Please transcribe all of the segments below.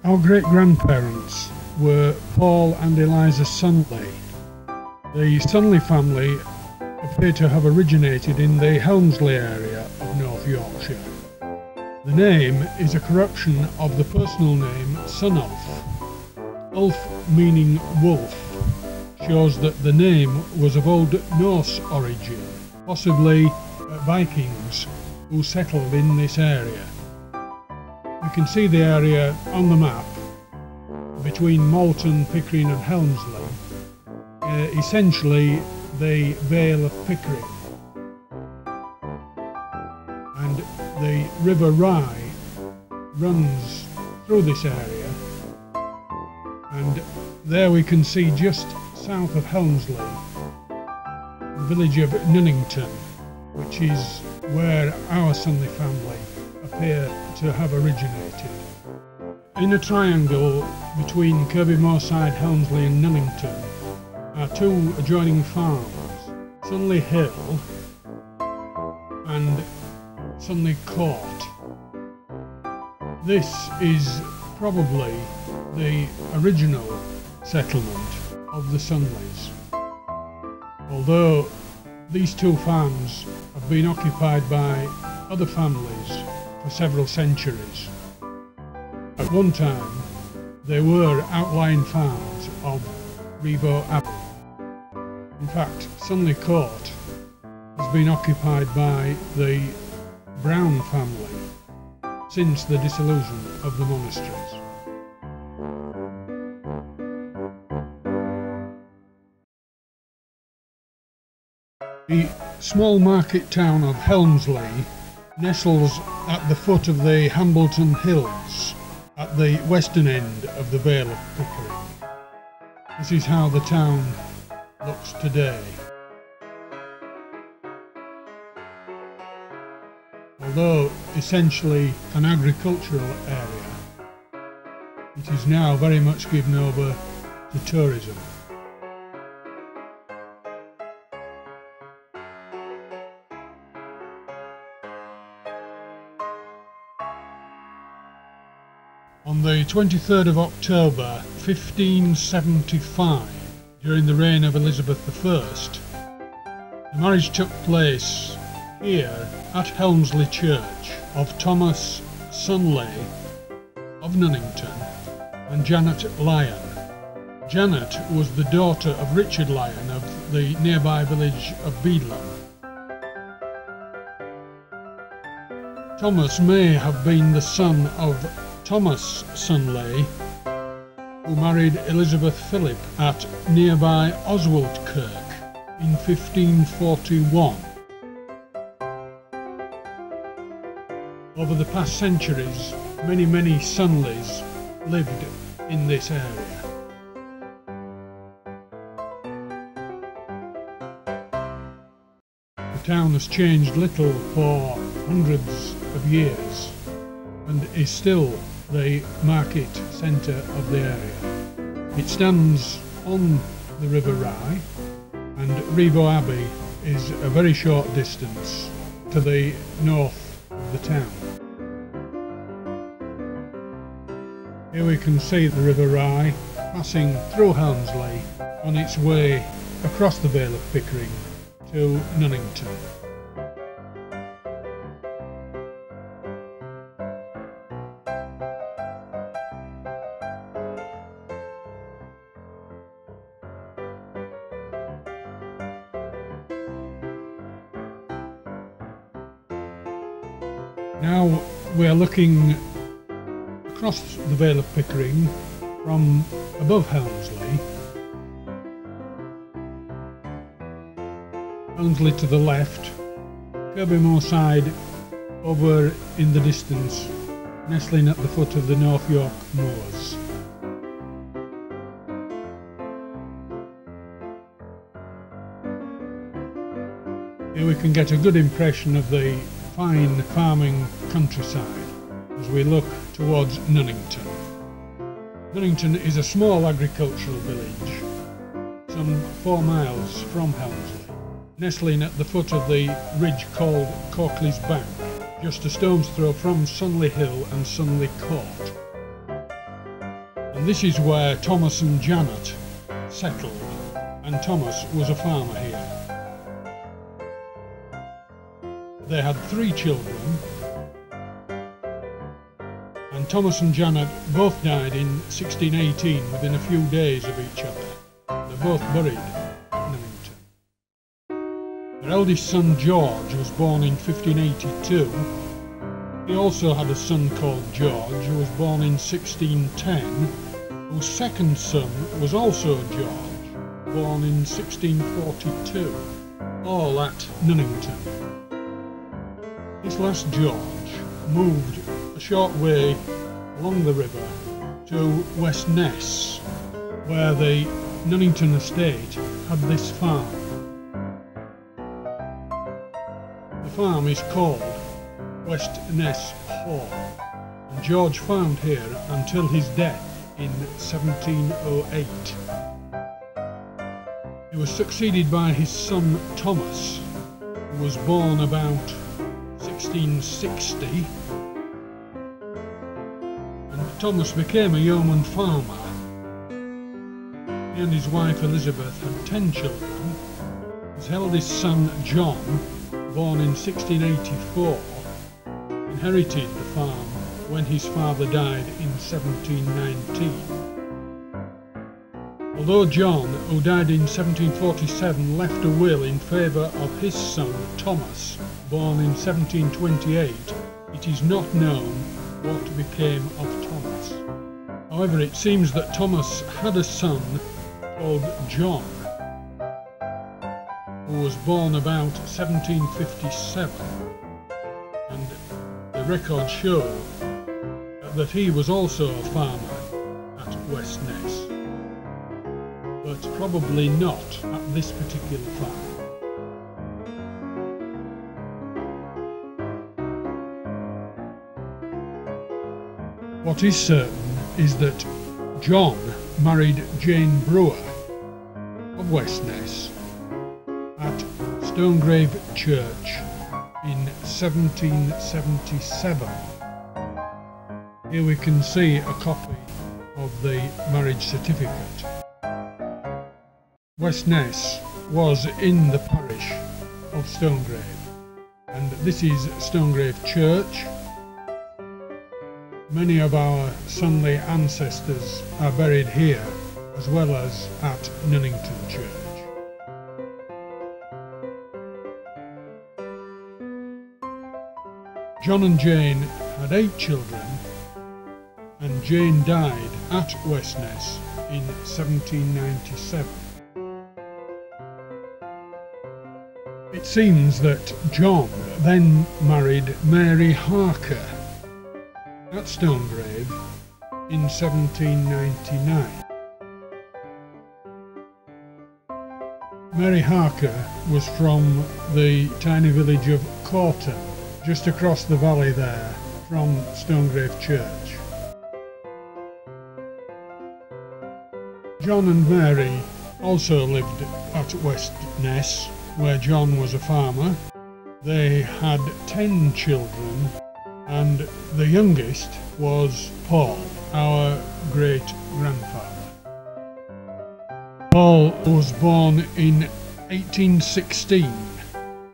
Our great-grandparents were Paul and Eliza Sunley. The Sunley family appear to have originated in the Helmsley area of North Yorkshire. The name is a corruption of the personal name Sunulf. Ulf meaning wolf shows that the name was of Old Norse origin, possibly Vikings who settled in this area. You can see the area on the map between Malton, Pickering and Helmsley, essentially the Vale of Pickering. And the River Rye runs through this area, and there we can see just south of Helmsley the village of Nunnington, which is where our Sunley family appear to have originated. In a triangle between Kirby Moorside, Helmsley and Nunnington are two adjoining farms, Sunley Hill and Sunley Court. This is probably the original settlement of the Sunleys, although these two farms have been occupied by other families for several centuries. At one time they were outlying farms of Revo Abbey. In fact, Sunley Court has been occupied by the Brown family since the dissolution of the monasteries. The small market town of Helmsley nestles at the foot of the Hambleton Hills at the western end of the Vale of Pickering. This is how the town looks today. Although essentially an agricultural area, it is now very much given over to tourism. On the 23rd of October 1575, during the reign of Elizabeth I, the marriage took place here at Helmsley Church of Thomas Sunley of Nunnington and Janet Lyon. Janet was the daughter of Richard Lyon of the nearby village of Beedlam. Thomas may have been the son of Thomas Sunley, who married Elizabeth Phillip at nearby Oswald Kirk in 1541. Over the past centuries, many Sunleys lived in this area. The town has changed little for hundreds of years and is still the market centre of the area. It stands on the River Rye, and Revo Abbey is a very short distance to the north of the town. Here we can see the River Rye passing through Helmsley on its way across the Vale of Pickering to Nunnington. Now we are looking across the Vale of Pickering from above Helmsley. Helmsley to the left, Kirby Moorside over in the distance, nestling at the foot of the North York moors. Here we can get a good impression of the fine farming countryside as we look towards Nunnington. Nunnington is a small agricultural village, some 4 miles from Helmsley, nestling at the foot of the ridge called Corkley's Bank, just a stone's throw from Sunley Hill and Sunley Court. And this is where Thomas and Janet settled, and Thomas was a farmer here. They had 3 children, and Thomas and Janet both died in 1618 within a few days of each other. They're both buried at Nunnington. Their eldest son George was born in 1582. He also had a son called George who was born in 1610, whose second son was also George, born in 1642, all at Nunnington. This last George moved a short way along the river to West Ness, where the Nunnington estate had this farm. The farm is called West Ness Hall, and George farmed here until his death in 1708. He was succeeded by his son Thomas, who was born about 1660, and Thomas became a yeoman farmer. He and his wife Elizabeth had 10 children. His eldest son John, born in 1684, inherited the farm when his father died in 1719. Although John, who died in 1747, left a will in favour of his son Thomas, born in 1728, it is not known what became of Thomas. However, it seems that Thomas had a son called John, who was born about 1757, and the records show that he was also a farmer at West Ness, but probably not at this particular farm. What is certain is that John married Jane Brewer of West Ness at Stonegrave Church in 1777. Here we can see a copy of the marriage certificate. West Ness was in the parish of Stonegrave, and this is Stonegrave Church. Many of our Sunley ancestors are buried here, as well as at Nunnington Church. John and Jane had 8 children, and Jane died at West Ness in 1797. It seems that John then married Mary Harker at Stonegrave in 1799. Mary Harker was from the tiny village of Cowton, just across the valley there from Stonegrave Church. John and Mary also lived at West Ness, where John was a farmer. They had 10 children, and the youngest was Paul, our great-grandfather. Paul was born in 1816,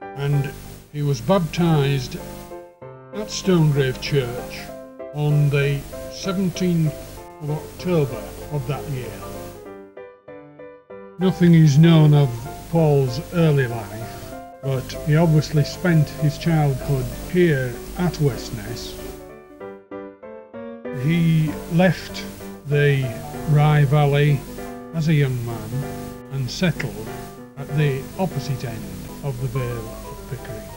and he was baptised at Stonegrave Church on the 17th of October of that year. Nothing is known of Paul's early life, but he obviously spent his childhood here at West Ness. He left the Rye Valley as a young man and settled at the opposite end of the Vale of Pickering.